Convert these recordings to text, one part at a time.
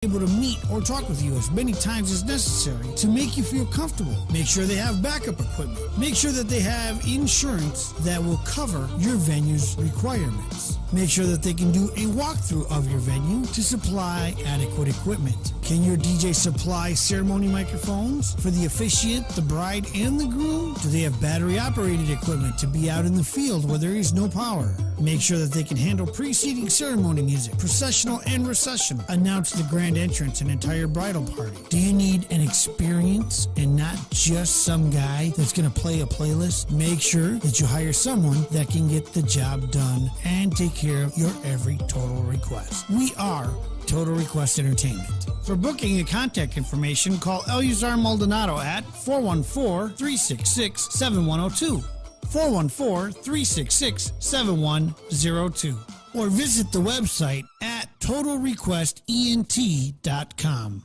able to meet or talk with you as many times as necessary to make you feel comfortable. Make sure they have backup equipment. Make sure that they have insurance that will cover your venue's requirements. Make sure that they can do a walkthrough of your venue to supply adequate equipment. Can your DJ supply ceremony microphones for the officiant, the bride, and the groom? Do they have battery-operated equipment to be out in the field where there is no power? Make sure that they can handle preceding ceremony music, processional and recessional. Announce the grand entrance and entire bridal party. Do you need an experience and not just some guy that's going to play a playlist? Make sure that you hire someone that can get the job done and take care of your every total request. We are Total Request Entertainment. For booking and contact information, call Eleazar Maldonado at 414-366-7102. 414-366-7102. Or visit the website at TotalRequestENT.com.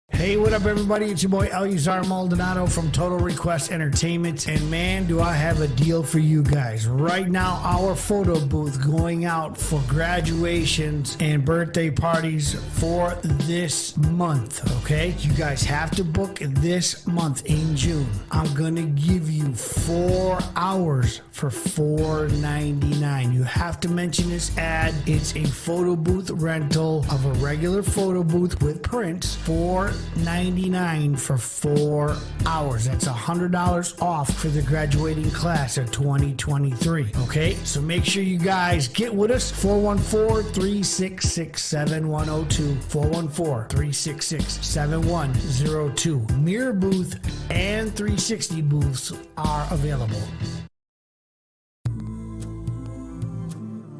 Hey, what up, everybody? It's your boy Eleazar Maldonado from Total Request Entertainment. And man, do I have a deal for you guys. Right now, our photo booth going out for graduations and birthday parties for this month, okay? You guys have to book this month in June. I'm going to give you 4 hours for $4.99. You have to mention this ad. It's a photo booth rental of a regular photo booth with prints for $4.99 for 4 hours. That's $100 off for the graduating class of 2023. Okay, so make sure you guys get with us. 414-366-7102. 414-366-7102. Mirror booth and 360 booths are available.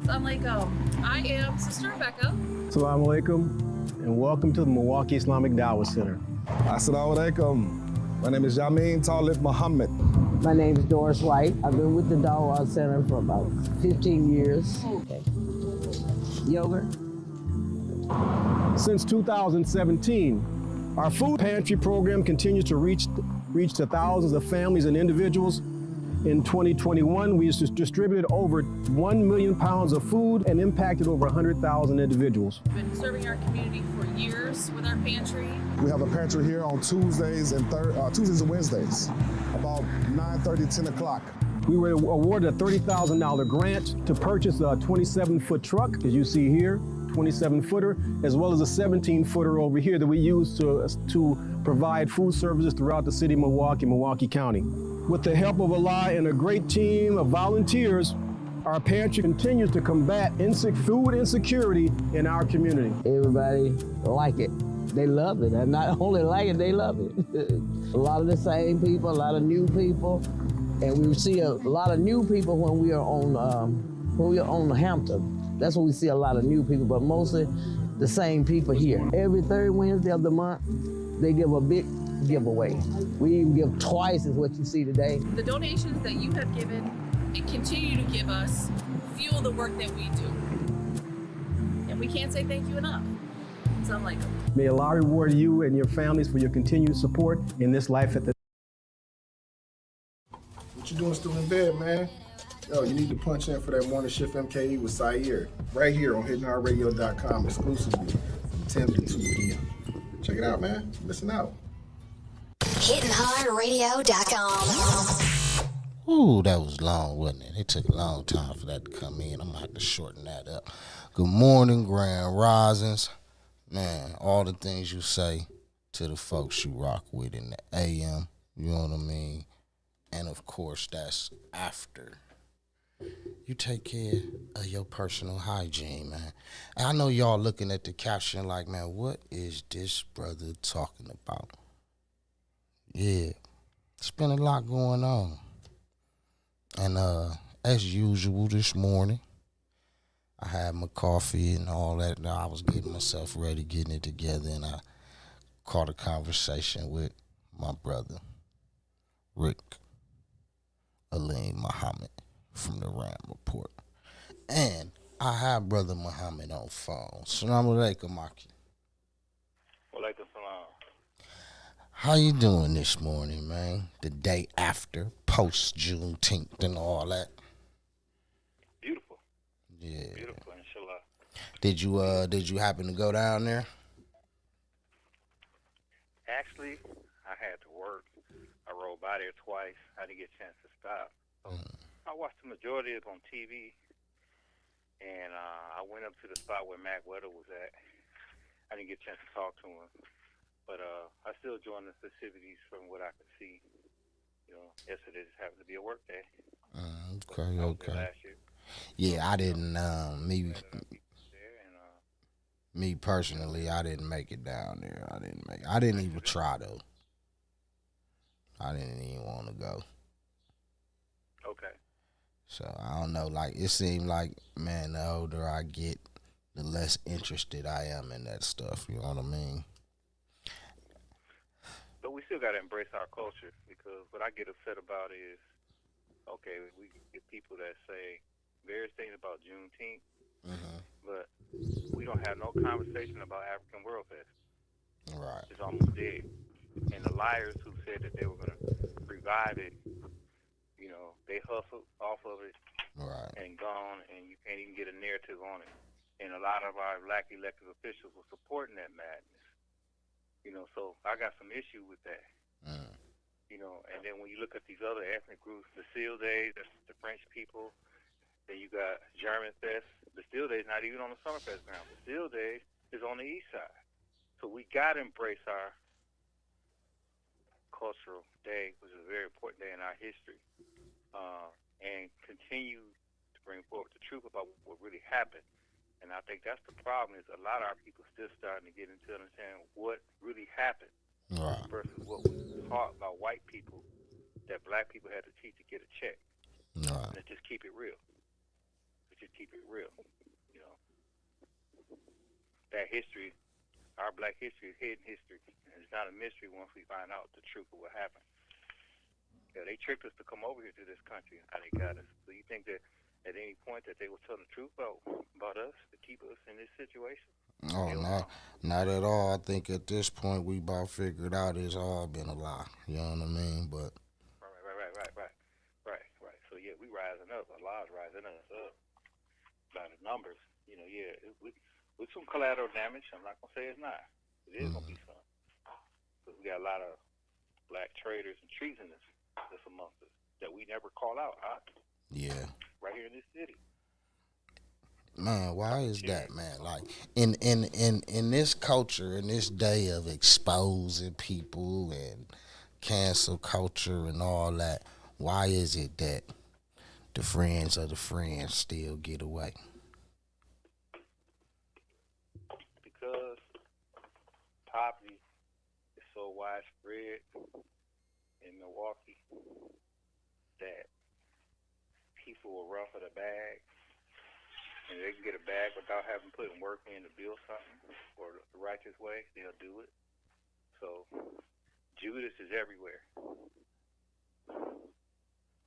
Assalamu alaikum. I am Sister Rebecca. Assalamu alaikum, and welcome to the Milwaukee Islamic Dawah Center. Assalamu alaikum. My name is Yamin Talib Muhammad. My name is Doris White. I've been with the Dawah Center for about 15 years. Okay. Yogurt. Since 2017, our food pantry program continues to reach to thousands of families and individuals. In 2021, we distributed over 1 million pounds of food and impacted over 100,000 individuals. We've been serving our community for years with our pantry. We have a pantry here on Tuesdays and Wednesdays, about 9:30, 10 o'clock. We were awarded a $30,000 grant to purchase a 27-foot truck, as you see here, 27-footer, as well as a 17-footer over here that we use to provide food services throughout the city of Milwaukee County. With the help of Allah and a great team of volunteers, our pantry continues to combat food insecurity in our community. Everybody like it. They love it. And not only like it, they love it. A lot of the same people, a lot of new people. And we see a lot of new people when we are on Hampton. That's when we see a lot of new people, but mostly the same people here. Every third Wednesday of the month, they give a big giveaway. We even give twice as what you see today. The donations that you have given and continue to give us fuel the work that we do. And we can't say thank you enough. Assalamu alaikum. May Allah reward you and your families for your continued support in this life at the. What you doing still in bed, man? Yo, you need to punch in for that morning shift MKE with Sayer, right here on HiddenHeartRadio.com exclusively from 10 to 2 p.m. Check it out, man. Listen out. HiddenHeartRadio.com. Ooh, that was long, wasn't it? It took a long time for that to come in. I'm going to have to shorten that up. Good morning, Grand Risings. Man, all the things you say to the folks you rock with in the AM, you know what I mean? And, of course, that's after you take care of your personal hygiene, man. And I know y'all looking at the caption like, man, what is this brother talking about? Yeah, it's been a lot going on. And as usual this morning, I had my coffee and all that. And I was getting myself ready, getting it together, and I caught a conversation with my brother, Rick Aleem Muhammad from the Ram Report. And I have Brother Muhammad on phone. Assalamu alaikum, Maki. Walaikum salam. How you doing this morning, man? The day after, post Juneteenth and all that. Beautiful. Yeah. Beautiful, inshallah. Did you happen to go down there? Actually, I had to work. I rode by there twice. I didn't get a chance to stop. So I watched the majority of it on TV, and I went up to the spot where Mac Weather was at. I didn't get a chance to talk to him, but I still joined the festivities from what I could see. You know, yesterday just happened to be a work day. Okay, I was there okay. last year. Yeah, I didn't. There, and Me personally, I didn't make it down there. I didn't even try though. I didn't even want to go. okay. So I don't know. Like it seemed like, man, the older I get, the less interested I am in that stuff. You know what I mean? But we still got to embrace our culture, because what I get upset about is, okay, we get people that say various things about Juneteenth, but we don't have no conversation about African World Fest. Right. It's almost dead. And the liars who said that they were going to revive it, you know, they hustled off of it Right. and gone, and you can't even get a narrative on it. And a lot of our black elected officials were supporting that madness. You know, so I got some issue with that. You know, and then when you look at these other ethnic groups, the Seal Days, that's the French people. Then you got German Fest. The Seal Days not even on the Summerfest ground. The Seal Days is on the east side. So we got to embrace our cultural day, which is a very important day in our history, and continue to bring forward the truth about what really happened. And I think that's the problem, is a lot of our people still starting to get into understanding what really happened Right. versus what was taught by white people that black people had to teach to get a check. Right. Let's just keep it real. Let's just keep it real. You know, that history, our black history is hidden history, and it's not a mystery once we find out the truth of what happened. Yeah, they tricked us to come over here to this country, and how they got us. So you think that at any point that they will tell the truth about us to keep us in this situation? Oh, not at all. I think at this point we about figured out it's all been a lie. You know what I mean? But Right. So yeah, we rising up. Allah's rising us up by the numbers. You know, yeah, with some collateral damage. I'm not gonna say it's not. It is gonna be some. Because we got a lot of black traitors and treasonous that's amongst us that we never call out. Huh? yeah. Right here in this city. Man, why is that, man? Like in this culture, in this day of exposing people and cancel culture and all that, why is it that the friends of the friends still get away? Because poverty is so widespread in Milwaukee that people will run for the bag, and they can get a bag without having put work in to build something or the righteous way, they'll do it. So Judas is everywhere.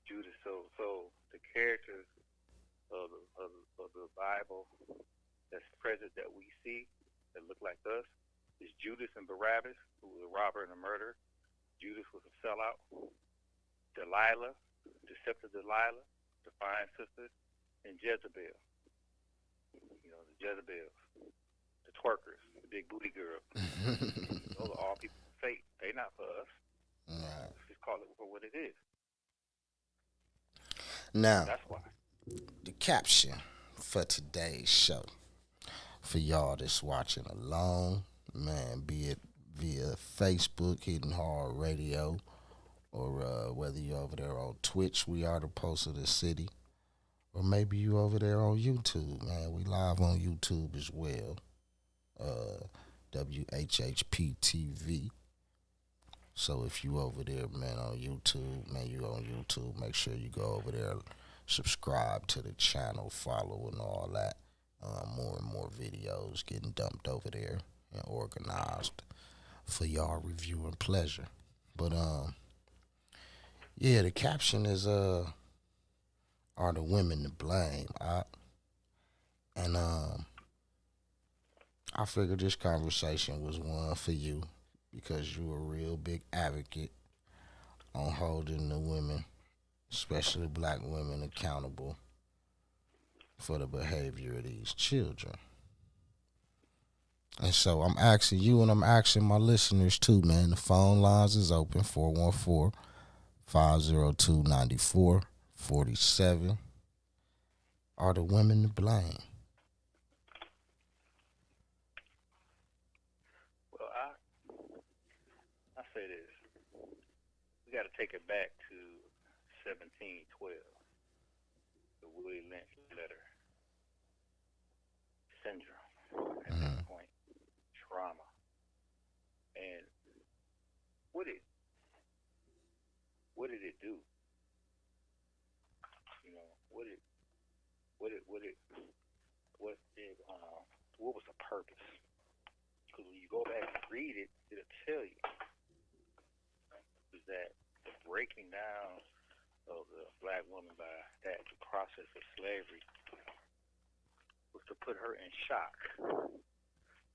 Judas. So the characters of the Bible that's present that we see that look like us is Judas and Barabbas, who was a robber and a murderer. Judas was a sellout. Delilah, deceptive Delilah, the fine sisters, and Jezebel. You know, the Jezebels, the twerkers, the big booty girl. Those are all people of fate. They not for us. Right. Let's just call it for what it is. Now, That's why. the caption for today's show, for y'all that's watching alone, man, be it via Facebook, Hidden Hard Radio, or whether you're over there on Twitch, We Are the Pulse of the City, or maybe you over there on YouTube, man. We live on YouTube as well, WHHP TV. So if you over there, man, on YouTube, man, you on YouTube, make sure you go over there, subscribe to the channel, follow and all that. More and more videos getting dumped over there and organized for y'all reviewing pleasure. But yeah, the caption is are the women to blame? And I figured this conversation was one for you, because you're a real big advocate on holding the women, especially black women, accountable for the behavior of these children. And so I'm asking you and I'm asking my listeners too, man. The phone lines is open, 414-502-9447. Are the women to blame? Well, I say this. We got to take it back to 1712, the Willie Lynch letter syndrome at that point, trauma. And what did it do? You know, what was the purpose? Because when you go back and read it, it'll tell you is that the breaking down of the black woman by that process of slavery was to put her in shock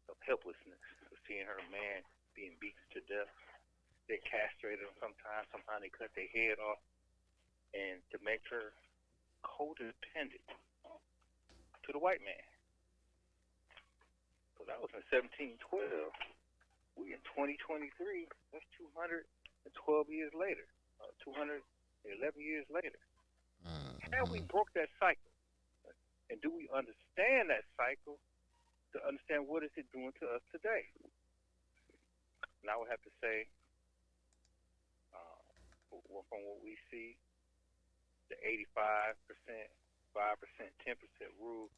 of helplessness, of seeing her man being beaten to death. They castrated him sometimes they cut their head off, and to make her codependent to the white man. So that was in 1712. We in 2023, that's 212 years later, 211 years later. Have we broke that cycle? And do we understand that cycle to understand what is it doing to us today? And I would have to say, from what we see, the 85%, 5%, 10% rule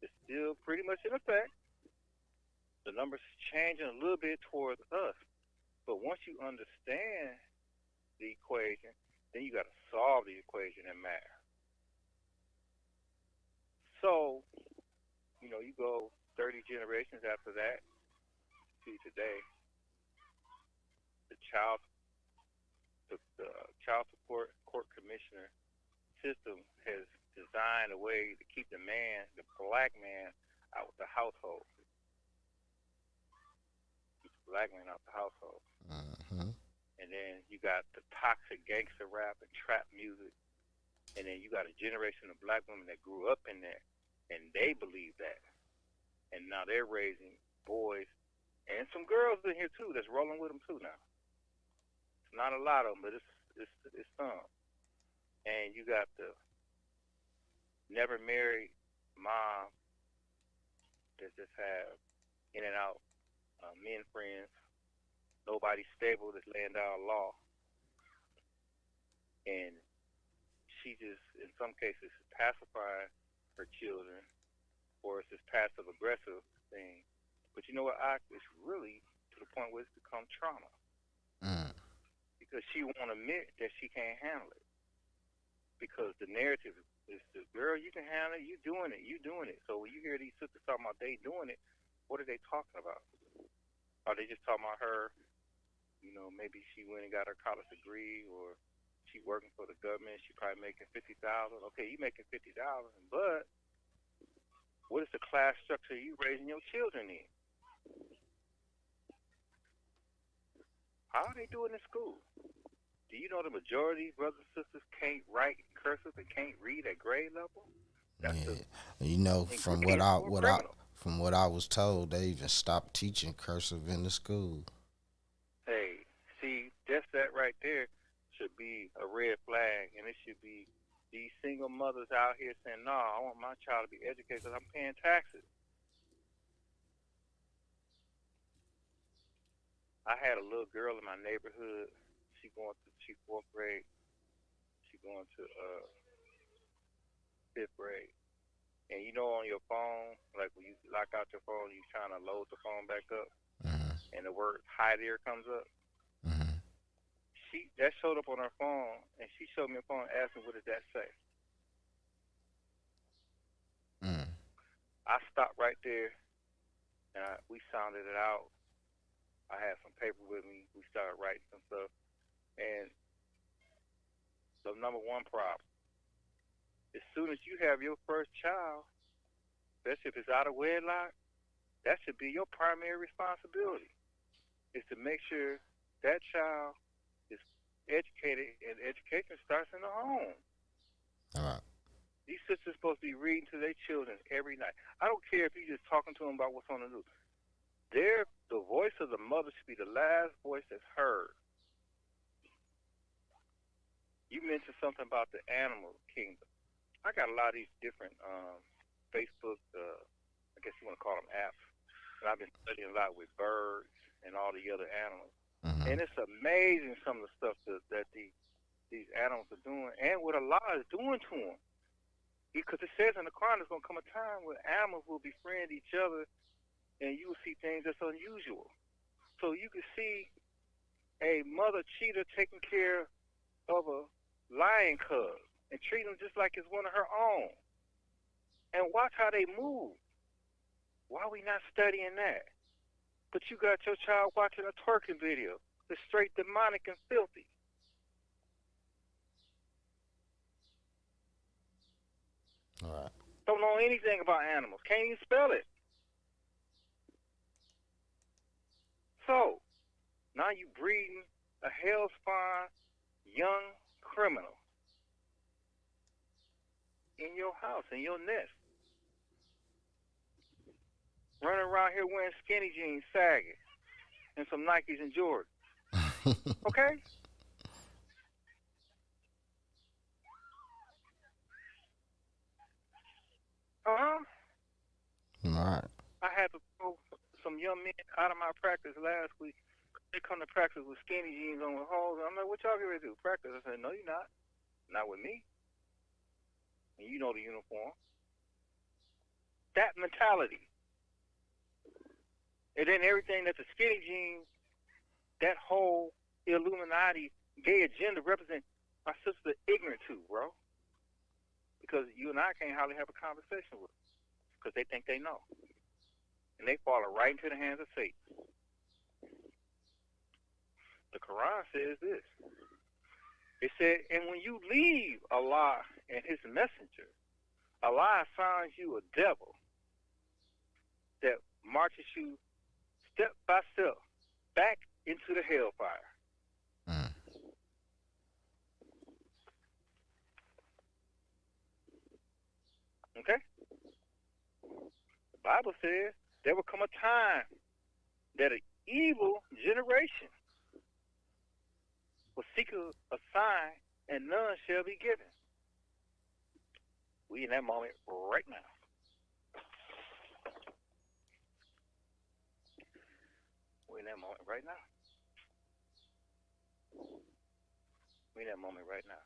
is still pretty much in effect. The numbers changing a little bit towards us. But once you understand the equation, then you got to solve the equation in math. So, you know, you go 30 generations after that, see today, the child support court commissioner system has designed a way to keep the black man out of the household. Keep the black man out of the household. And then you got the toxic gangster rap and trap music. And then you got a generation of black women that grew up in there, and they believe that. And now they're raising boys and some girls in here too that's rolling with them too now. It's not a lot of them, but it's some. And you got the never married mom that just have in and out men friends, nobody stable that's laying down law. And she just, in some cases, pacifying her children, or it's this passive aggressive thing. But you know what, it's really to the point where it's become trauma. Because she won't admit that she can't handle it. Because the narrative is, girl, you can handle it, you doing it. So when you hear these sisters talking about they doing it, what are they talking about? Are they just talking about her, you know, maybe she went and got her college degree, or she working for the government, she probably making $50,000. Okay, you making $50,000, but what is the class structure you raising your children in? How are they doing in school? Do you know the majority of brothers and sisters can't write cursive and can't read at grade level? You know, from what I was told, they even stopped teaching cursive in the school. Hey, see, just that right there should be a red flag, and it should be these single mothers out here saying, "No, I want my child to be educated because I'm paying taxes." I had a little girl in my neighborhood. She 4th grade. She going to 5th grade. And you know, on your phone, like when you lock out your phone, you trying to load the phone back up, and the word "hi there" comes up. That showed up on her phone, and she showed me a phone, asked me, "What did that say?" I stopped right there, and we sounded it out. I had some paper with me. We started writing some stuff. And the number one problem, as soon as you have your first child, especially if it's out of wedlock, that should be your primary responsibility, is to make sure that child is educated, and education starts in the home. All right. These sisters are supposed to be reading to their children every night. I don't care if you're just talking to them about what's on the news. the voice of the mother should be the last voice that's heard. You mentioned something about the animal kingdom. I got a lot of these different Facebook, I guess you want to call them apps, and I've been studying a lot with birds and all the other animals. Mm-hmm. And it's amazing some of the stuff that these animals are doing and what Allah is doing to them. Because it says in the Quran there's going to come a time where animals will befriend each other and you will see things that's unusual. So you can see a mother cheetah taking care of a lion cub and treating them just like it's one of her own. And watch how they move. Why are we not studying that? But you got your child watching a twerking video. It's straight demonic and filthy. All right. Don't know anything about animals. Can't even spell it. So, now you breeding a hell-spawn young criminal in your house, in your nest. Running around here wearing skinny jeans, sagging, and some Nikes and Jordans. Okay? Uh-huh. All right. I had to throw some young men out of my practice last week. They come to practice with skinny jeans on with holes. I'm like, what y'all going to do? Practice? I said, no, you're not. Not with me. And you know the uniform. That mentality. And then everything that the skinny jeans, that whole Illuminati gay agenda represent, my sister ignorant to, bro. Because you and I can't hardly have a conversation with them. Because they think they know. And they fall right into the hands of Satan. The Quran says this. It said, and when you leave Allah and his messenger, Allah assigns you a devil that marches you step by step back into the hellfire. Mm. Okay? The Bible says there will come a time that an evil generation will seek a sign and none shall be given. We in that moment right now. We're in that moment right now. We're in that moment right now.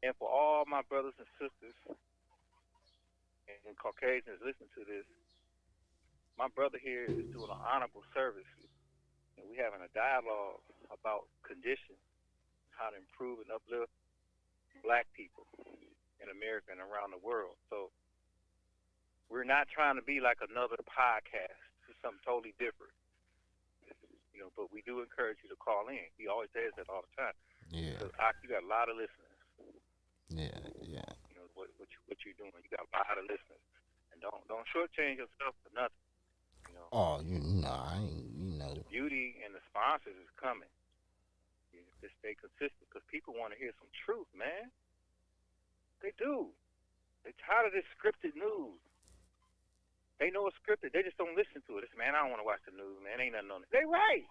And for all my brothers and sisters and Caucasians listening to this, my brother here is doing an honorable service. And we're having a dialogue about conditions, how to improve and uplift black people in America and around the world. So we're not trying to be like another podcast. It's something totally different. You know, but we do encourage you to call in. He always says that all the time. Yeah. Because you got a lot of listeners. Yeah. Yeah. You know what you're doing. You got a lot of listeners, and don't shortchange yourself for nothing. You know. Oh, I ain't. The beauty and the sponsors is coming. You just stay consistent because people want to hear some truth, man. They do. They tired of this scripted news. They know it's scripted. They just don't listen to it. It's, man, I don't want to watch the news, man. Ain't nothing on it. They right.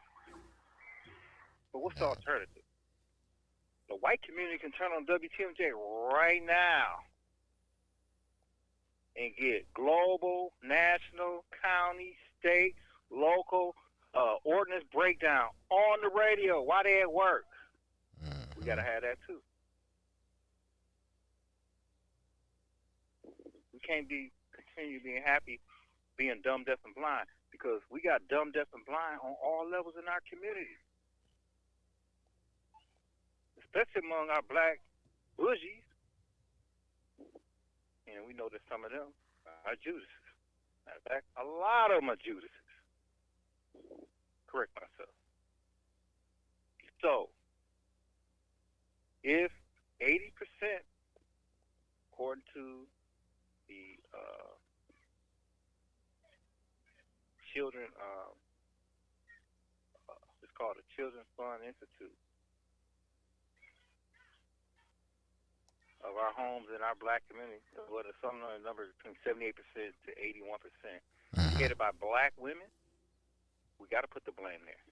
But what's the alternative? The white community can turn on WTMJ right now and get global, national, county, state, local ordinance breakdown on the radio while they at work. Mm-hmm. We got to have that too. We can't continue being happy being dumb, deaf, and blind because we got dumb, deaf, and blind on all levels in our community. Especially among our black bougies. And we know that some of them are Judases. Matter of fact, a lot of them are Judases. Correct myself. So, if 80%, according to the children, it's called the Children's Fund Institute, of our homes in our black community, what are some numbers between 78% to 81%, headed by black women we got to put the blame there.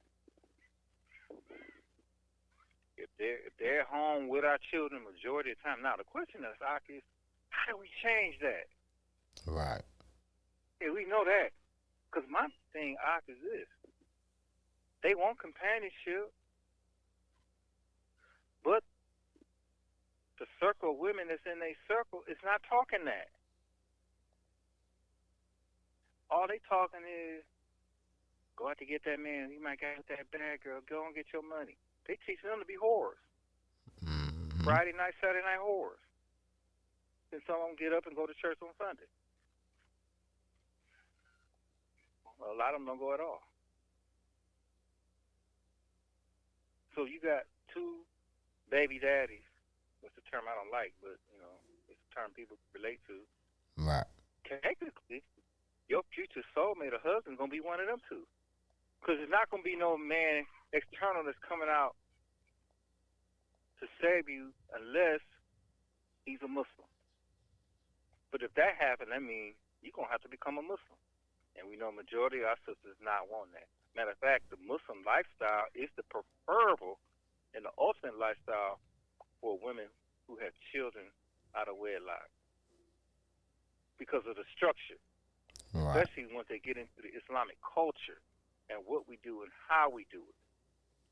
If they're home with our children majority of the time, now the question is, how do we change that? Right. Yeah, we know that. Because my thing, is this: they want companionship, but the circle of women that's in their circle is not talking that. All they talking is, go out to get that man. You might get that bad girl. Go and get your money. They teach them to be whores. Mm-hmm. Friday night, Saturday night whores. Then some of them get up and go to church on Sunday. Well, a lot of them don't go at all. So you got two baby daddies. That's a term I don't like, but it's a term people relate to. Right. Technically, your future soulmate or husband gonna be one of them two, because there's not gonna be no man external that's coming out to save you unless he's a Muslim. But if that happens, that means you're gonna have to become a Muslim, and we know majority of our sisters not want that. Matter of fact, the Muslim lifestyle is the preferable and the ultimate lifestyle for women who have children out of wedlock because of the structure. Right. Especially once they get into the Islamic culture and what we do and how we do it.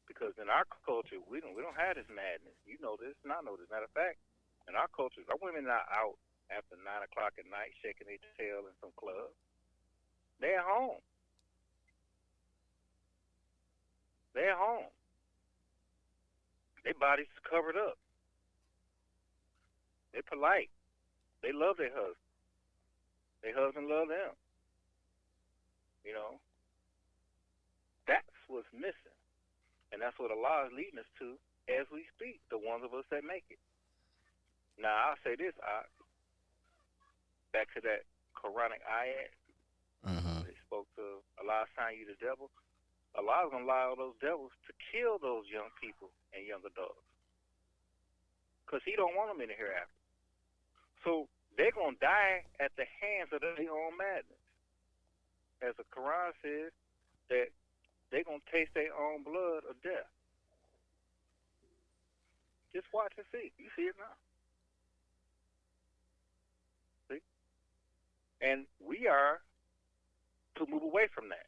Because in our culture, we don't have this madness. You know this, and I know this. Matter of fact, in our culture, our women are out after 9 o'clock at night shaking their tail in some club. They're at home. They're at home. Their bodies covered up. They're polite. They love their husband. Their husband love them. That's what's missing. And that's what Allah is leading us to as we speak, the ones of us that make it. Now, I'll say this, back to that Quranic ayat. Mm-hmm. They spoke to Allah assign you the devil. Allah is going to allow those devils to kill those young people and young adults. Because he don't want them in the hereafter. So they're going to die at the hands of their own madness. As the Quran says, that they're going to taste their own blood of death. Just watch and see. You see it now. See? And we are to move away from that.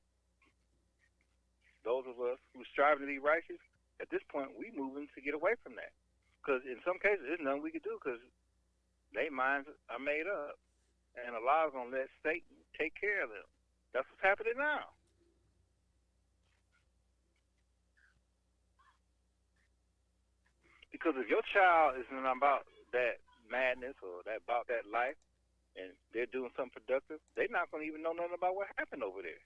Those of us who strive to be righteous, at this point, we moving to get away from that. Because in some cases, there's nothing we can do because their minds are made up. And Allah's going to let Satan take care of them. That's what's happening now. Because if your child isn't about that madness or about that life, and they're doing something productive, they're not going to even know nothing about what happened over there.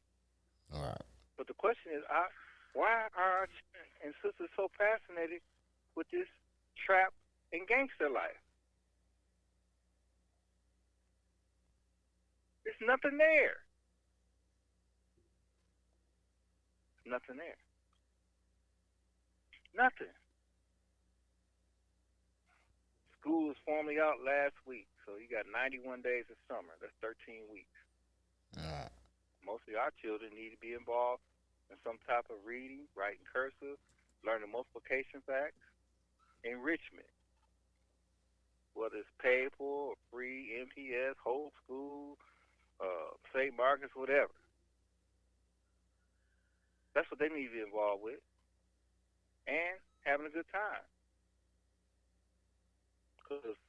All right. But the question is, why are our children and sisters so fascinated with this trap and gangster life? There's nothing there. Nothing there. Nothing. School was formally out last week, so you got 91 days of summer. That's 13 weeks. All right. Most of our children need to be involved in some type of reading, writing cursive, learning multiplication facts, enrichment. Whether it's paid for or free, MPS, whole school, St. Marcus, whatever. That's what they need to be involved with. And having a good time. Because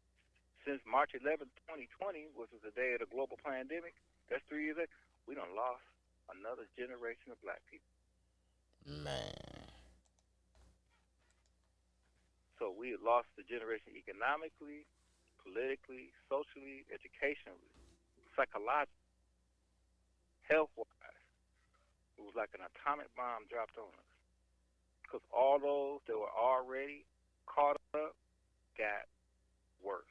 since March 11, 2020, which was the day of the global pandemic, that's 3 years ago, we done lost another generation of black people. Man. So we had lost the generation economically, politically, socially, educationally, psychologically, health-wise. It was like an atomic bomb dropped on us. Because all those that were already caught up got worse.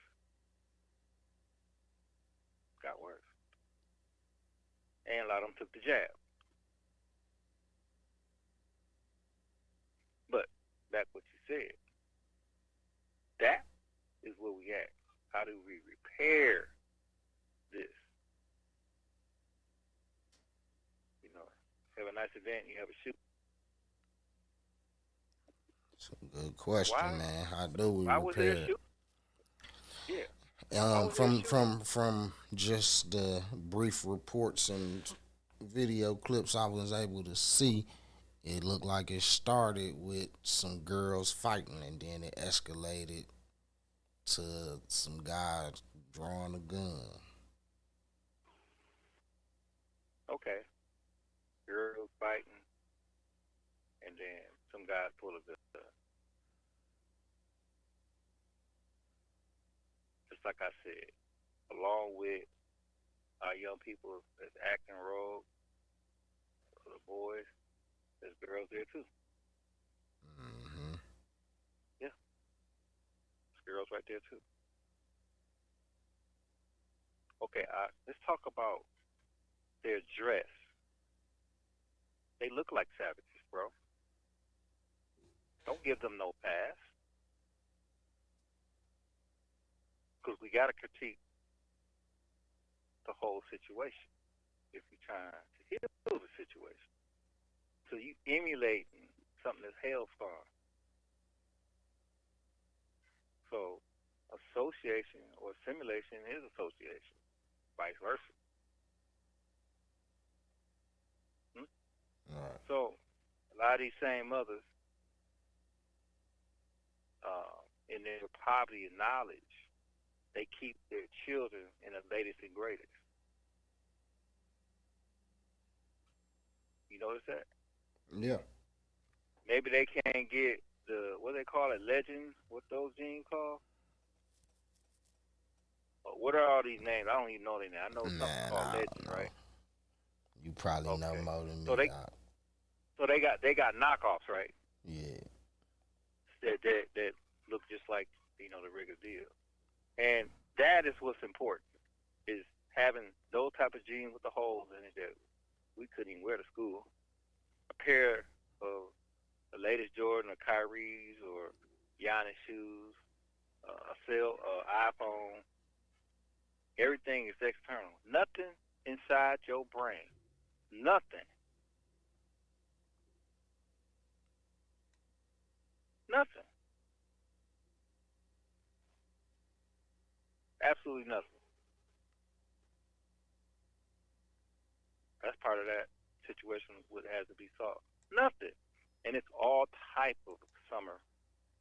Got worse. And a lot of them took the jab. But back what you said. That is where we at. How do we repair this? Heaven nice event, you have a shoot. It's a good question, Why? man. How do we Why was there a repair shoot? Yeah. it? Why was there a shooting? From just the brief reports and video clips I was able to see, it looked like it started with some girls fighting, and then it escalated to some guys drawing a gun. Okay. Girls fighting, and then some guys pull a gun. Just like I said, along with our young people that's acting rogue, the boys, there's girls there too. Mm-hmm. Yeah. There's girls right there too. Okay, let's talk about their dress. They look like savages, bro. Don't give them no pass. Because we got to critique the whole situation if you're trying to heal the situation. So you emulating something that's hellspawn. So association or simulation is association, vice versa. Right. So a lot of these same mothers, in their poverty and knowledge, they keep their children in the latest and greatest. You notice that? Yeah. Maybe they can't get the, what they call it, legends, what those jeans called? What are all these names? I don't even know their name. I know something Man, called I don't legend, know. right? You probably know Okay. more than me. So they got knockoffs, right? Yeah. That look just like, you know, the regular deal. And that is what's important, is having those type of jeans with the holes in it that we couldn't even wear to school. A pair of the latest Jordan or Kyrie's or Giannis shoes, iPhone. Everything is external. Nothing inside your brain. Nothing. Nothing. Absolutely nothing. That's part of that situation what has to be solved. Nothing. And it's all type of summer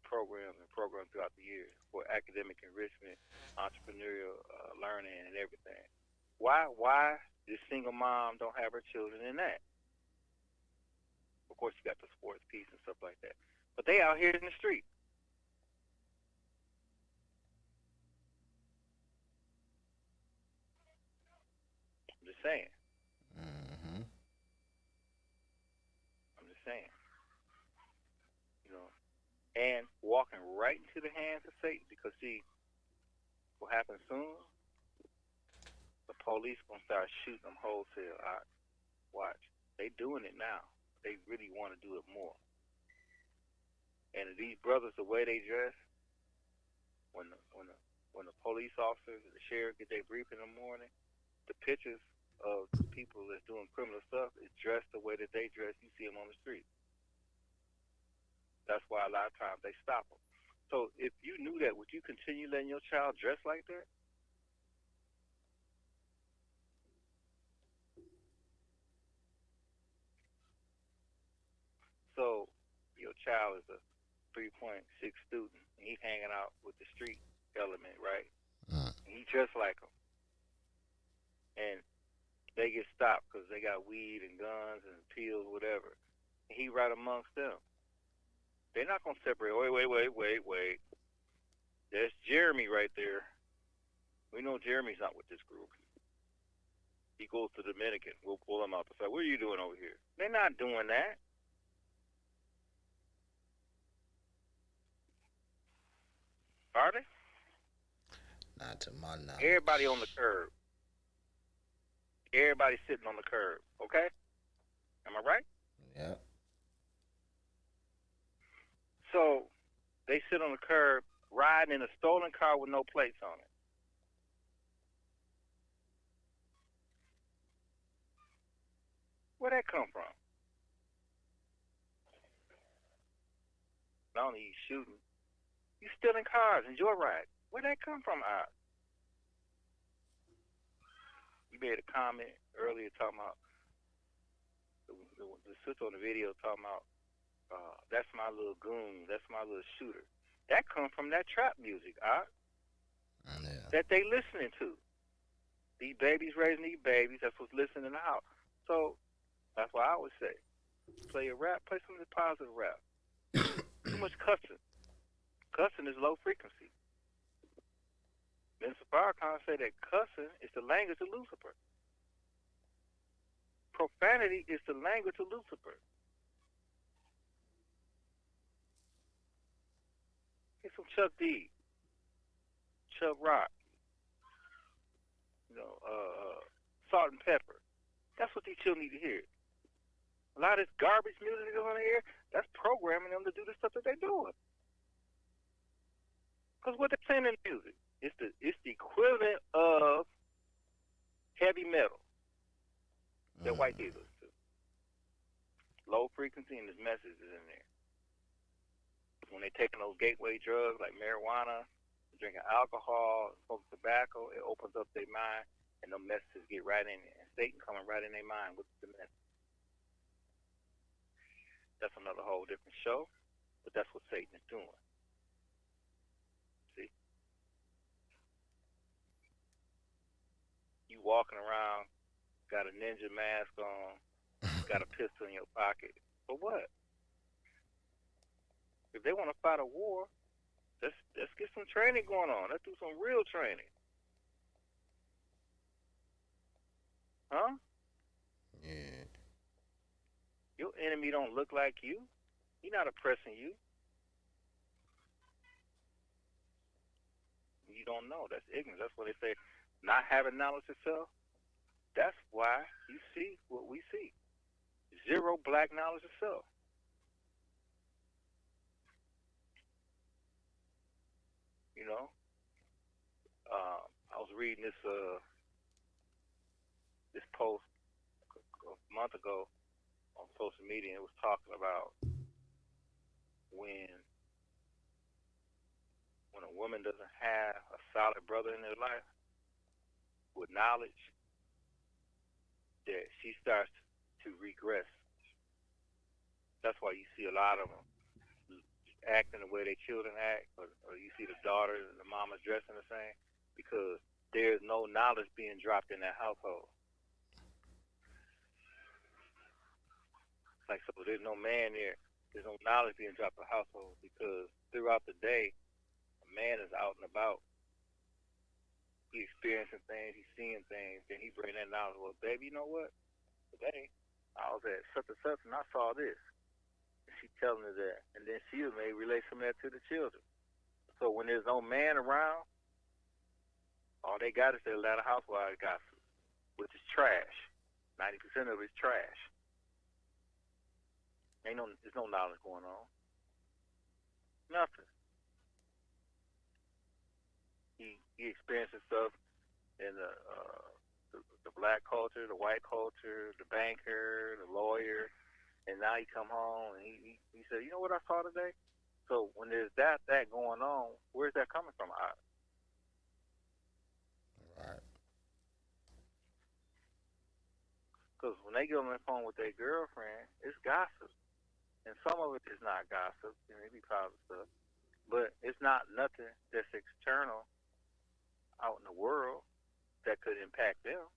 programs throughout the year for academic enrichment, entrepreneurial learning, and everything. Why this single mom don't have her children in that? Of course, you got the sports piece and stuff like that. But they out here in the street. I'm just saying. Mm-hmm. I'm just saying. You know, and walking right into the hands of Satan, because see, what happens soon? The police gonna start shooting them wholesale. Watch, they doing it now. They really want to do it more. And these brothers, the way they dress, when the police officers and the sheriff get their brief in the morning, the pictures of the people that's doing criminal stuff is dressed the way that they dress. You see them on the street. That's why a lot of times they stop them. So if you knew that, would you continue letting your child dress like that? So your child is a 3.6 student, and he's hanging out with the street element, right? Mm. And he dressed like them. And they get stopped because they got weed and guns and pills, whatever. And he right amongst them. They're not going to separate. Wait. There's Jeremy right there. We know Jeremy's not with this group. He goes to Dominican. We'll pull him out the side. What are you doing over here? They're not doing that. Are they? Not to my knowledge. Everybody on the curb. Everybody sitting on the curb. Okay? Am I right? Yeah. So they sit on the curb riding in a stolen car with no plates on it. Where'd that come from? Not only you shooting, you stealing cars and joyride. Where'd that come from, Art? You made a comment earlier talking about the sister on the video talking about that's my little goon, that's my little shooter. That come from that trap music, Art, that they listening to. These babies raising these babies, that's what's listening in the house. So that's why I always say, play a rap, play some of the positive rap. Too much cussing. Cussing is low frequency. Minister Farrakhan said that cussing is the language of Lucifer. Profanity is the language of Lucifer. Get some Chuck D, Chuck Rock, Salt and Pepper. That's what these children need to hear. A lot of this garbage music that's on the air, that's programming them to do the stuff that they're doing. Because what they're saying in music, it's the equivalent of heavy metal that white people listen to. Low frequency, and this message is in there. When they're taking those gateway drugs like marijuana, drinking alcohol, smoking tobacco, it opens up their mind, and the messages get right in there. And Satan coming right in their mind with the message. That's another whole different show, but that's what Satan is doing. See? You walking around, got a ninja mask on, got a pistol in your pocket. For what? If they want to fight a war, let's get some training going on. Let's do some real training. Huh? Yeah. Your enemy don't look like you. He's not oppressing you. You don't know. That's ignorance. That's what they say. Not having knowledge itself. That's why you see what we see. Zero black knowledge itself. You know, I was reading this post a month ago on social media, and it was talking about when a woman doesn't have a solid brother in their life with knowledge, that she starts to regress. That's why you see a lot of them acting the way their children act, or you see the daughters and the mamas dressing the same, because there's no knowledge being dropped in that household. Like, so there's no man there. There's no knowledge being dropped in the household, because throughout the day, a man is out and about. He's experiencing things, he's seeing things, then he bring that knowledge. Well, baby, you know what? Today, I was at such and such, and I saw this. She telling her that, and then she may relate some of that to the children. So when there's no man around, all they got is their ladder housewives gossip, which is trash. 90% of it is trash. There's no knowledge going on. Nothing. He experiencing stuff in the black culture, the white culture, the banker, the lawyer. And now he come home and he said, you know what I saw today? So when there's that going on, where's that coming from? Right. Because when they get on the phone with their girlfriend, it's gossip. And some of it is not gossip, and it be positive stuff. But it's not nothing that's external out in the world that could impact them.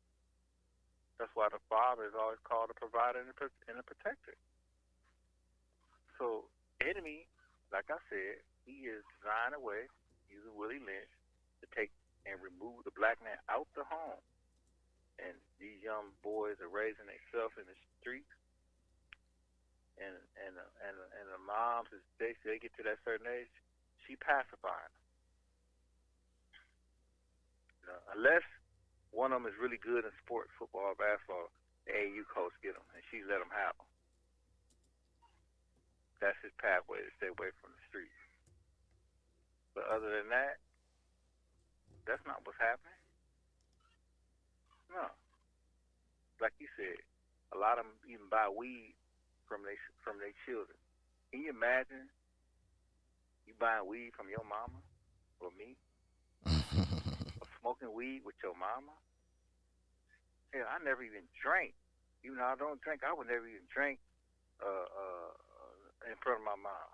That's why the father is always called a provider and a protector. So, enemy, like I said, he is designed a way, using Willie Lynch, to take and remove the black man out the home. And these young boys are raising themselves in the streets. And the moms, they get to that certain age, she pacifying them. Unless one of them is really good in sports, football, basketball, the AAU coach get them, and she let them have them. That's his pathway to stay away from the streets. But other than that, that's not what's happening. No. Like you said, a lot of them even buy weed from their children. Can you imagine You buying weed from your mama or me? Or smoking weed with your mama? Hell, I never even drank. Even though I don't drink, I would never even drink in front of my mom.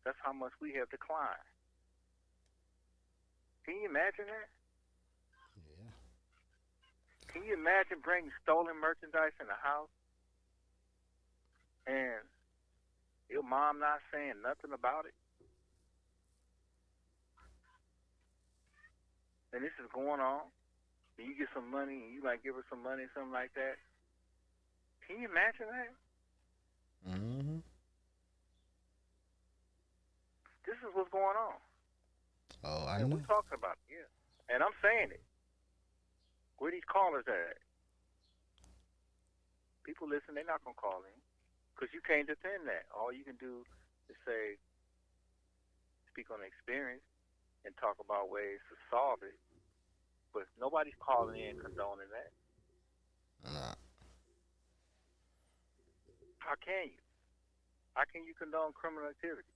That's how much we have declined. Can you imagine that? Yeah. Can you imagine bringing stolen merchandise in the house and your mom not saying nothing about it? And this is going on, and you get some money, and you might give her some money, something like that. Can you imagine that? Mm-hmm. This is what's going on. Oh, I And know. we're talking about it, yeah. And I'm saying it. Where these callers at? People listen, they're not going to call in. Because you can't defend that. All you can do is say, speak on experience and talk about ways to solve it. But nobody's calling in condoning that. Nah. How can you? How can you condone criminal activity?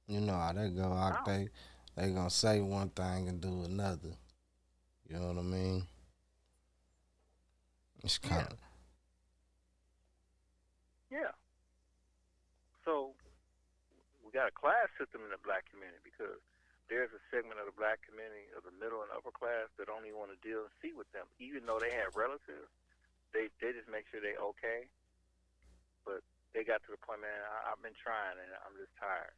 You know how they go out. They gonna say one thing and do another. You know what I mean? It's kind of. Yeah. So we got a class system in the black community because there's a segment of the black community of the middle and upper class that don't even want to deal and see with them, even though they have relatives. They just make sure they okay. But they got to the point, man, I've been trying and I'm just tired.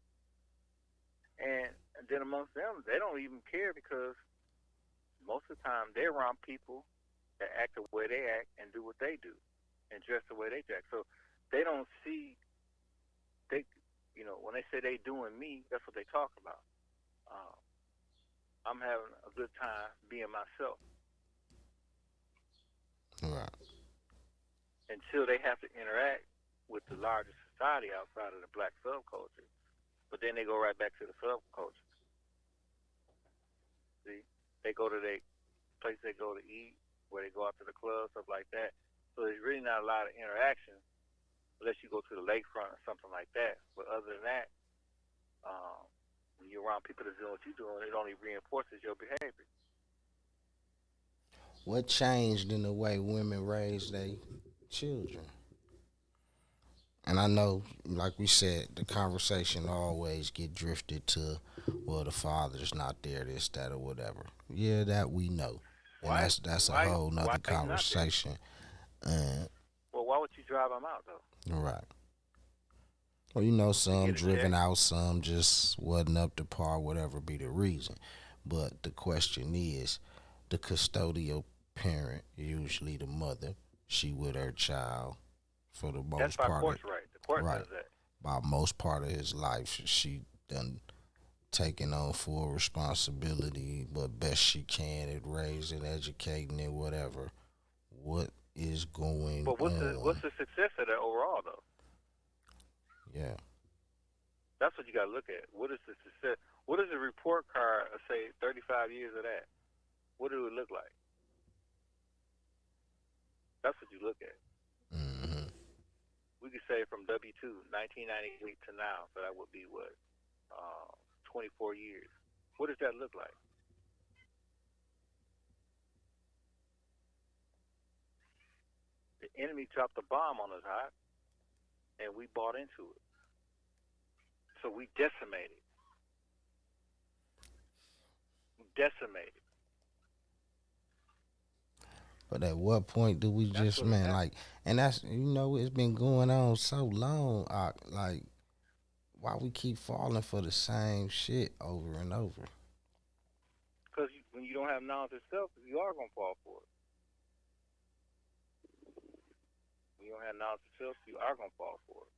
And then amongst them, they don't even care because most of the time they're around people that act the way they act and do what they do and dress the way they dress. So they don't see, when they say they doing me, that's what they talk about. I'm having a good time being myself. Right. Until they have to interact with the larger society outside of the black subculture. But then they go right back to the subculture. See? They go to the place they go to eat, where they go out to the club, stuff like that. So there's really not a lot of interaction unless you go to the lakefront or something like that. But other than that, when you're around people that's doing what you're doing, it only reinforces your behavior. What changed in the way women raise their children? And I know, like we said, the conversation always get drifted to, well, the father's not there, this, that, or whatever. Yeah, that we know. And that's a whole nother conversation. Well, why would you drive them out, though? Right. Well, you know, some driven out, some just wasn't up to par, whatever be the reason. But the question is, the custodial parent, usually the mother, she with her child for the most That's by part. court's right. The court right. does that. By most part of his life, she done taking on full responsibility, but best she can at raising, educating, and whatever. What is going But what's the success of that overall, though? Yeah. That's what you got to look at. What is the success? What does the report card say? 35 years of that. What do it look like? That's what you look at. Mm-hmm. We could say from W2, 1998 to now, so that would be what, 24 years. What does that look like? The enemy dropped a bomb on us, hot, and we bought into it. So we decimated. Decimated. But at what point do we just, man, like, and that's, you know, it's been going on so long, like, why we keep falling for the same shit over and over? Because when you don't have knowledge yourself, you are going to fall for it. When you don't have knowledge yourself, you are going to fall for it.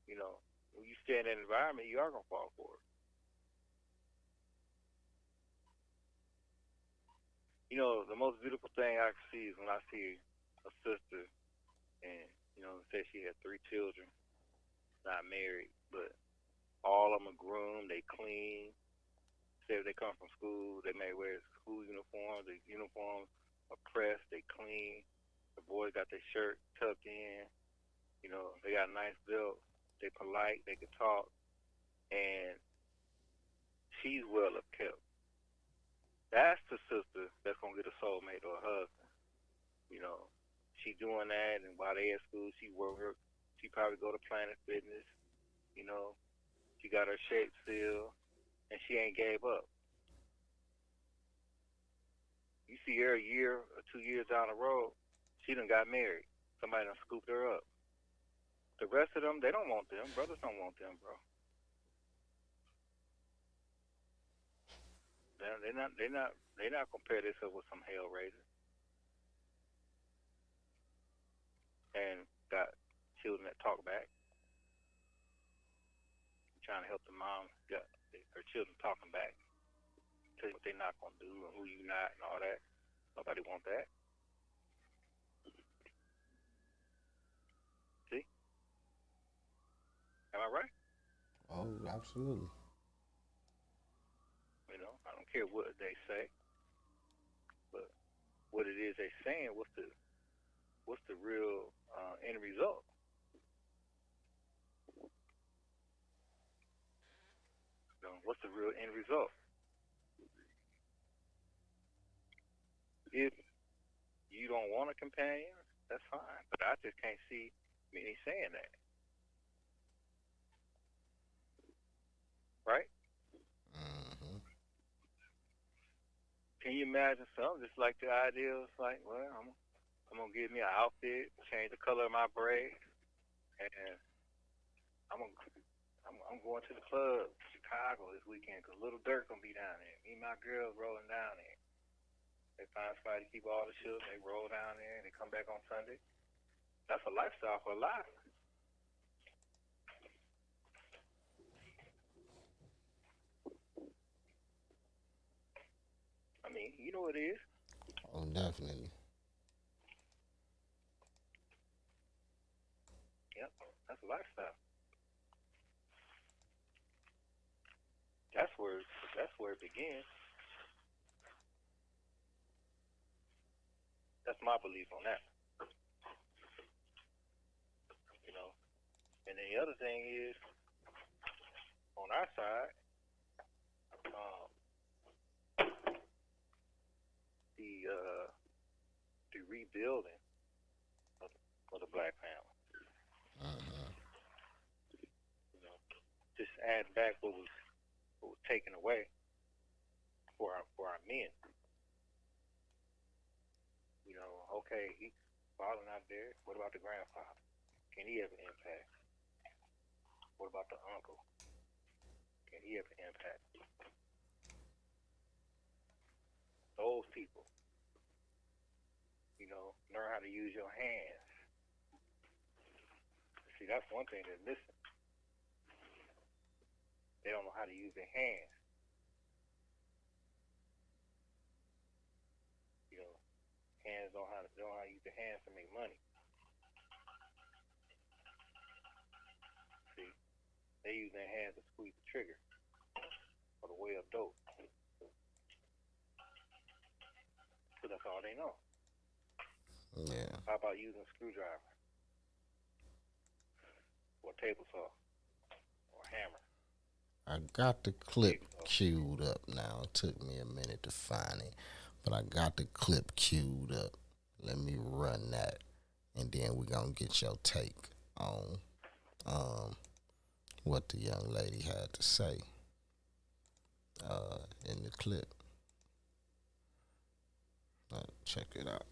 You know, when you stay in that environment, you are going to fall for it. You know, the most beautiful thing I can see is when I see a sister and, you know, say she had 3 children, not married, but all of them are groomed, they clean. Say if they come from school, they may wear school uniforms, the uniforms are pressed, they clean. The boys got their shirt tucked in. You know, they got a nice build. They polite. They can talk. And she's well kept. That's the sister that's going to get a soulmate or a husband. You know, she doing that, and while they at school, she work. She probably go to Planet Fitness. You know, she got her shape still, and she ain't gave up. You see her a year or 2 years down the road, she done got married. Somebody done scooped her up. The rest of them, they don't want them. Brothers don't want them, bro. They're not compare themselves with some hell raisers. And got children that talk back. Trying to help the mom get her children talking back. Tell you what they're not gonna do and who you not and all that. Nobody want that. See? Am I right? Oh, absolutely. You know, I don't care what they say, but what it is they saying, what's the real end result? You know, what's the real end result? If you don't want a companion, that's fine, but I just can't see many saying that. Right? Mm-hmm. Can you imagine something just like the idea of like, well, I'm gonna get me an outfit, change the color of my braids, and I'm going to the club, Chicago this weekend, cause Little Dirk gonna be down there. Me and my girls rolling down there. They find somebody to keep all the shit. They roll down there and they come back on Sunday. That's a lifestyle for a lot. I mean, you know what it is. Oh, definitely. Yep, that's a lifestyle. That's where it begins. That's my belief on that. You know, and then the other thing is, on our side, the rebuilding of the black family. Uh-huh. You know, just add back what was taken away for our men. You know, okay, he's father not there. What about the grandfather? Can he have an impact? What about the uncle? Can he have an impact? Those people, you know, learn how to use your hands. See, that's one thing they're missing. They don't know how to use their hands. You know, hands don't know how to use their hands to make money. See, they use their hands to squeeze the trigger or the way of dope. So that's all they know. Yeah. How about using a screwdriver or a table saw or a hammer? I got the clip queued up now. It took me a minute to find it, but I got the clip queued up. Let me run that, and then we're going to get your take on what the young lady had to say in the clip. Check it out.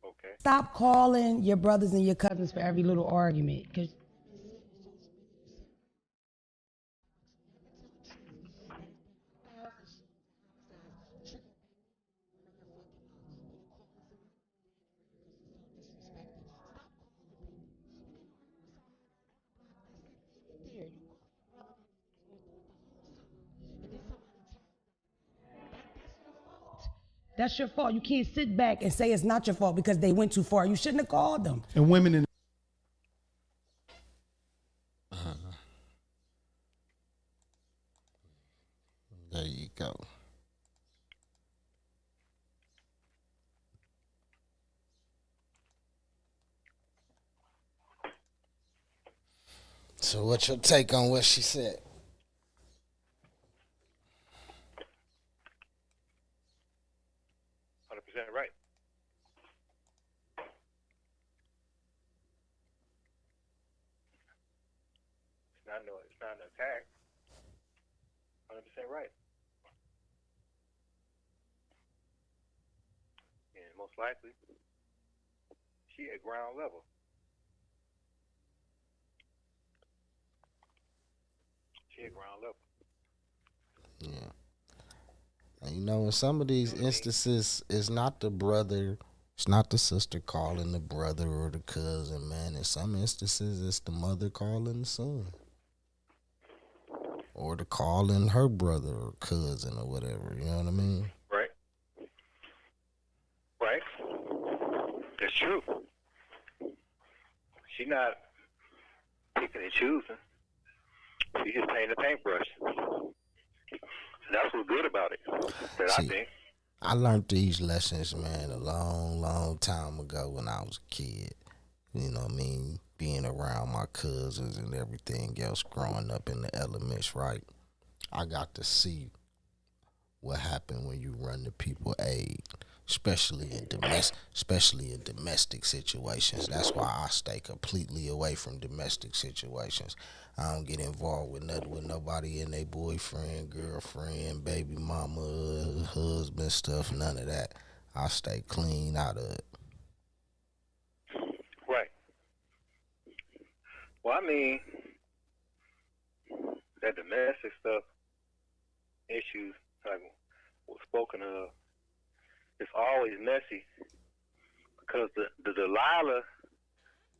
Okay. Stop calling your brothers and your cousins for every little argument. 'Cause that's your fault. You can't sit back and say it's not your fault because they went too far. You shouldn't have called them. And women in There you go. So what's your take on what she said? 100% right. It's not an attack. 100% right. And most likely, she at ground level. She at ground level. Yeah. And you know, in some of these instances, it's not the brother, it's not the sister calling the brother or the cousin, man. In some instances, it's the mother calling the son. Or the calling her brother or cousin or whatever, you know what I mean? Right. Right. That's true. She not picking and choosing. She just painting the paintbrush. That's what's good about it. I think. I learned these lessons, man, a long, long time ago when I was a kid. You know what I mean? Being around my cousins and everything else, growing up in the elements, right? I got to see what happened when you run to people aid, especially in domestic situations. That's why I stay completely away from domestic situations. I don't get involved with nothing with nobody and their boyfriend, girlfriend, baby mama, husband stuff, none of that. I stay clean out of it. Right. Well, I mean, that domestic stuff, issues, like was spoken of, it's always messy because the Delilah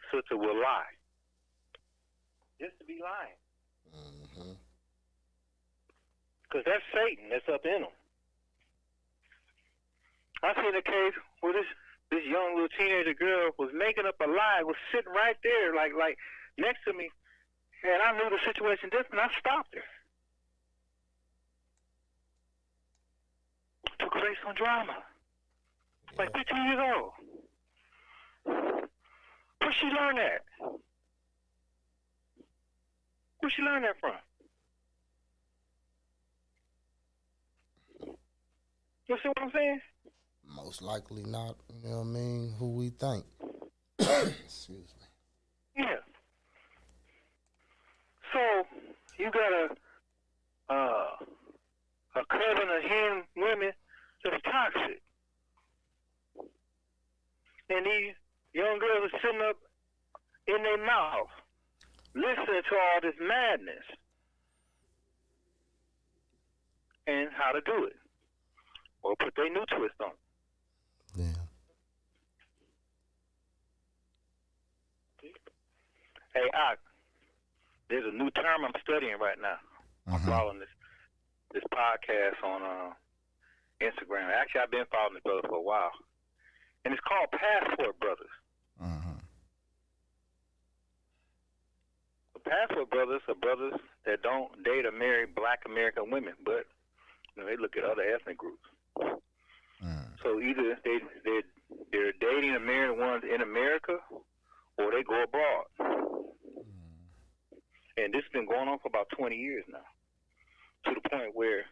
sister will lie. Just to be lying. Mm-hmm. Because that's Satan that's up in them. I seen a case where this young little teenager girl was making up a lie, was sitting right there, like next to me, and I knew the situation different. I stopped her. Took away some drama. Like 15 years old. Where she learn that? Where she learn that from? You see what I'm saying? Most likely not, you know what I mean, who we think. Excuse me. Yeah. So you got a coven of hen women that's toxic. And these young girls are sitting up in their mouth, listening to all this madness and how to do it. Or put their new twist on it. Yeah. Hey, there's a new term I'm studying right now. I'm following this podcast on Instagram. Actually, I've been following this brother for a while. And it's called Passport Brothers. The Passport Brothers are brothers that don't date or marry black American women, but they look at other ethnic groups. So either they're dating and marrying ones in America, or they go abroad. And this has been going on for about 20 years now, to the point where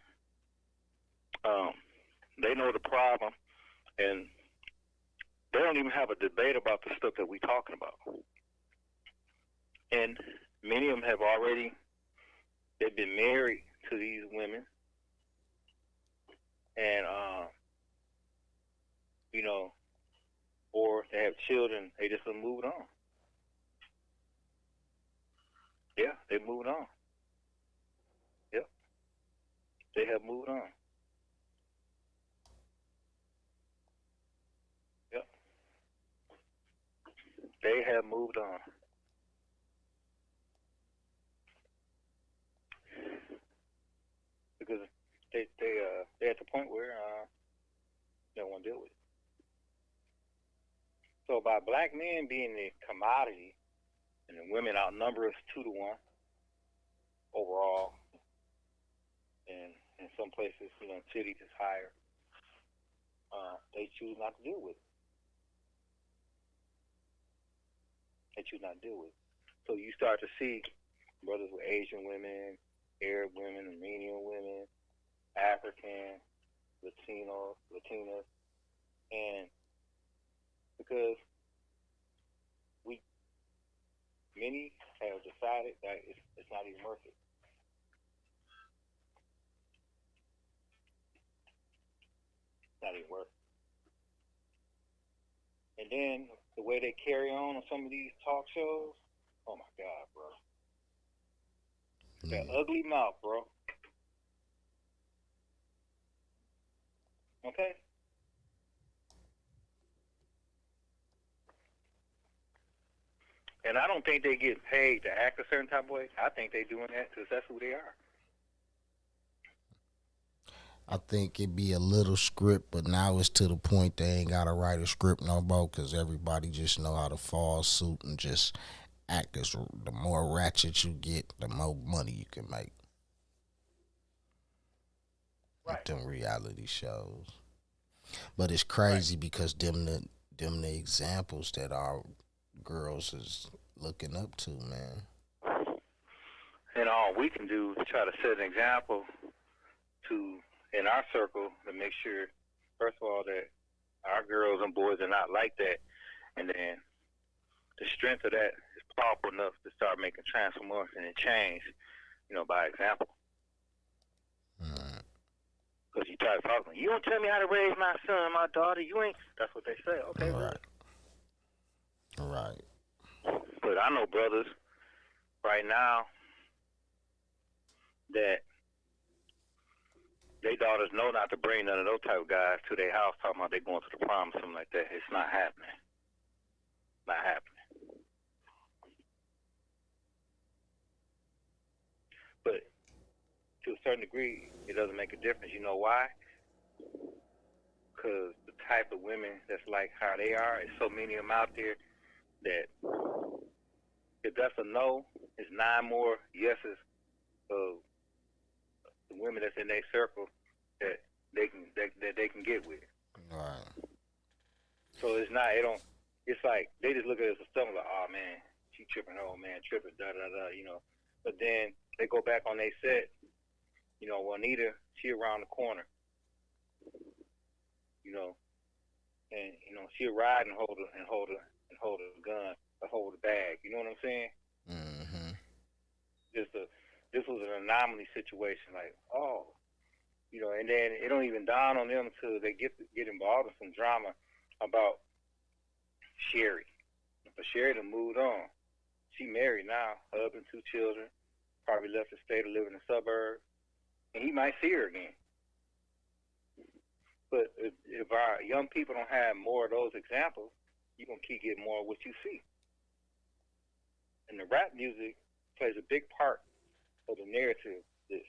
they know the problem, and they don't even have a debate about the stuff that we're talking about. And many of them they've been married to these women, and or they have children. They just have moved on. Yeah, they moved on. Yep, they have moved on. Yep, they have moved on. Because they're at the point where they don't want to deal with it. So by black men being the commodity and the women outnumber us 2-1 overall, and in some places, cities is higher, they choose not to deal with it. They choose not to deal with it. So you start to see brothers with Asian women, Arab women, Armenian women, African, Latinas, and because many have decided that it's not even worth it. It's not even worth it. And then the way they carry on some of these talk shows, oh my God, bro. That ugly mouth, bro. Okay? And I don't think they get paid to act a certain type of way. I think they doing that because that's who they are. I think it be a little script, but now it's to the point they ain't got to write a script no more because everybody just know how to fall suit and just act as the more ratchet you get, the more money you can make. Right. With them reality shows. But it's crazy because them the examples that our girls is looking up to, man. And all we can do is try to set an example to in our circle to make sure, first of all, that our girls and boys are not like that, and then the strength of that is powerful enough to start making transformation and change, by example. Because you try to talk to them, you don't tell me how to raise my son, my daughter. You ain't. That's what they say. Okay, Right. But I know brothers right now that their daughters know not to bring none of those type of guys to their house talking about they going to the prom or something like that. It's not happening. Not happening. But to a certain degree, it doesn't make a difference. You know why? Because the type of women that's like how they are, there's so many of them out there that if that's a no, it's 9 more yeses of the women that's in their circle that they can get with. Right. So it's not. It's like they just look at it as a stuff like, oh man, she tripping, oh man, tripping, da da da, But then they go back on their set, Juanita, she around the corner, and she'll ride and hold a gun, or hold a bag. You know what I'm saying? Mm-hmm. This was an anomaly situation, like, and then it don't even dawn on them until they get involved in some drama about Sherry. But Sherry done moved on. She married now, husband, 2 children, probably left the state to live in the suburbs, and he might see her again. But if our young people don't have more of those examples, you're going to keep getting more of what you see. And the rap music plays a big part of the narrative, this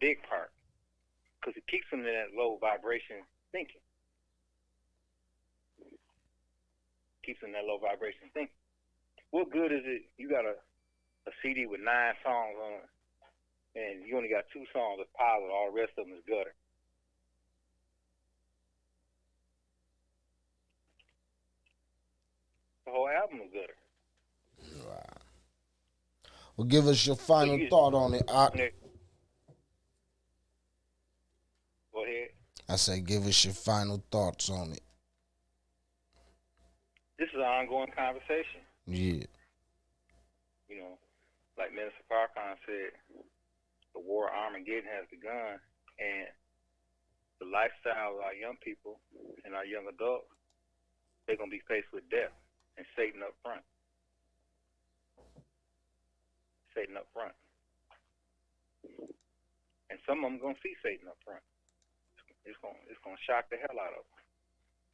big part, because it keeps them in that low vibration thinking. Keeps them in that low vibration thinking. What good is it? You got a CD with 9 songs on it, and you only got 2 songs that's positive, all the rest of them is gutter. The whole album is gutter. Right. Well, give us your final thought on it. Go ahead. I say, give us your final thoughts on it. This is an ongoing conversation. Yeah. Like Minister Farrakhan said, the war Armageddon has begun, and the lifestyle of our young people and our young adults, they're going to be faced with death and Satan up front. Satan up front. And some of them going to see Satan up front. It's going to shock the hell out of them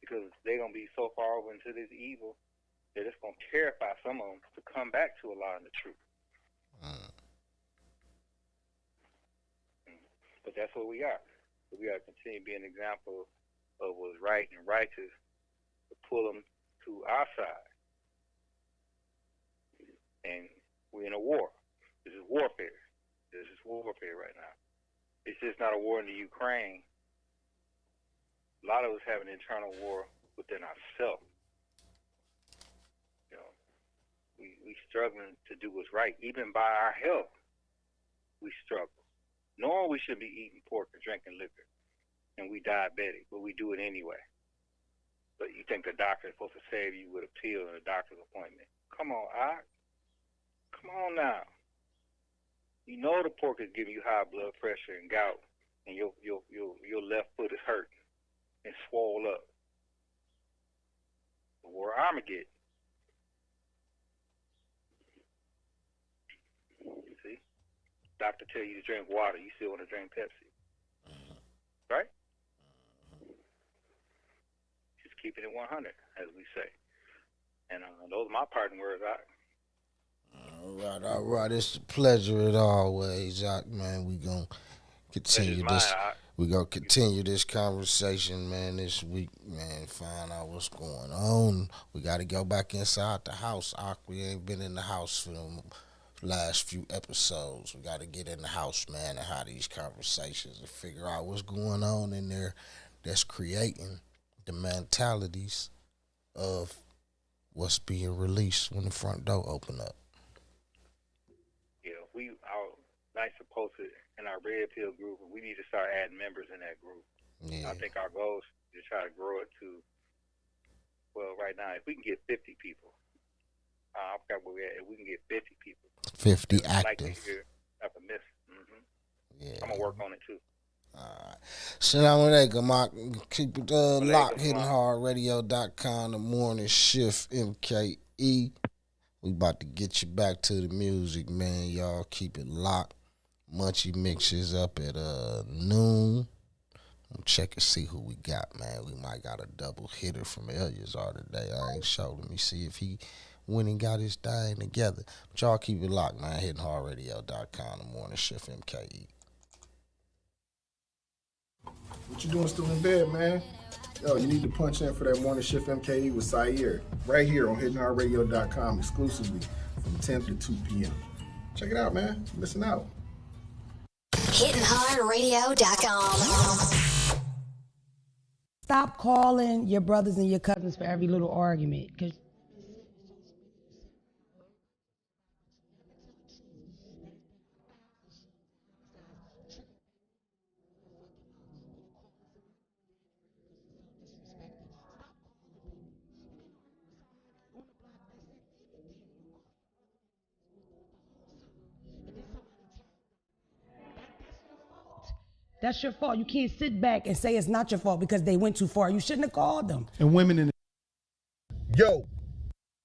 because they're going to be so far over into this evil that it's going to terrify some of them to come back to Allah and the truth. But that's what we are. So we got to continue to be an example of what's right and righteous to pull them to our side. And we're in a war. This is warfare. This is warfare right now. It's just not a war in the Ukraine. A lot of us have an internal war within ourselves. we struggling to do what's right. Even by our health, we struggle. Knowing we should be eating pork and drinking liquor, and we diabetic, but we do it anyway. But you think the doctor is supposed to save you with a pill and a doctor's appointment? Come on, come on now. You know the pork is giving you high blood pressure and gout, and your left foot is hurting and swole up. But where I'm going to get, see? Doctor tell you to drink water, you still want to drink Pepsi. Right? Just keeping it 100, as we say. And those are my parting words, All right. It's a pleasure as always, man. We gonna continue this. We gonna continue this conversation, man, this week, man. Find out what's going on. We got to go back inside the house. We ain't been in the house for the last few episodes. We got to get in the house, man, and have these conversations and figure out what's going on in there that's creating the mentalities of what's being released when the front door open up. Yeah, our nights are posted in our Red Pill group, and we need to start adding members in that group. Yeah. I think our goal is to try to grow it to, well, right now, if we can get 50 people, I forgot where we're at. If we can get 50 people, 50 active. active. Yeah. I'm going to work on it, too. All right. Assalamu alaikum. Keep it locked. HiddenHardRadio.com. The morning shift. MKE. We about to get you back to the music, man. Y'all keep it locked. Munchie mixes up at noon. I'm check and see who we got, man. We might got a double hitter from Eleazar today. I ain't sure. Let me see if he went and got his thing together. But y'all keep it locked, man. HiddenHardRadio.com. The morning shift. MKE. What you doing still in bed, man? Yo, you need to punch in for that morning shift MKE with Sayer right here on HiddenHardRadio.com exclusively from 10 to 2 p.m. Check it out, man. You're missing out. HiddenHardRadio.com. Stop calling your brothers and your cousins for every little argument. That's your fault. You can't sit back and say it's not your fault because they went too far. You shouldn't have called them. And women in Yo,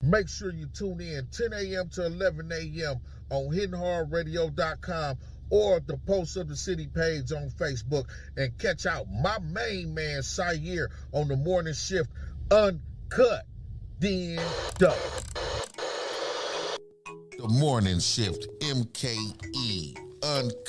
make sure you tune in 10 a.m. to 11 a.m. on HiddenHardRadio.com or the Post of the City page on Facebook and catch out my main man, Sayer, on the morning shift, uncut, then done. The morning shift, MKE, uncut.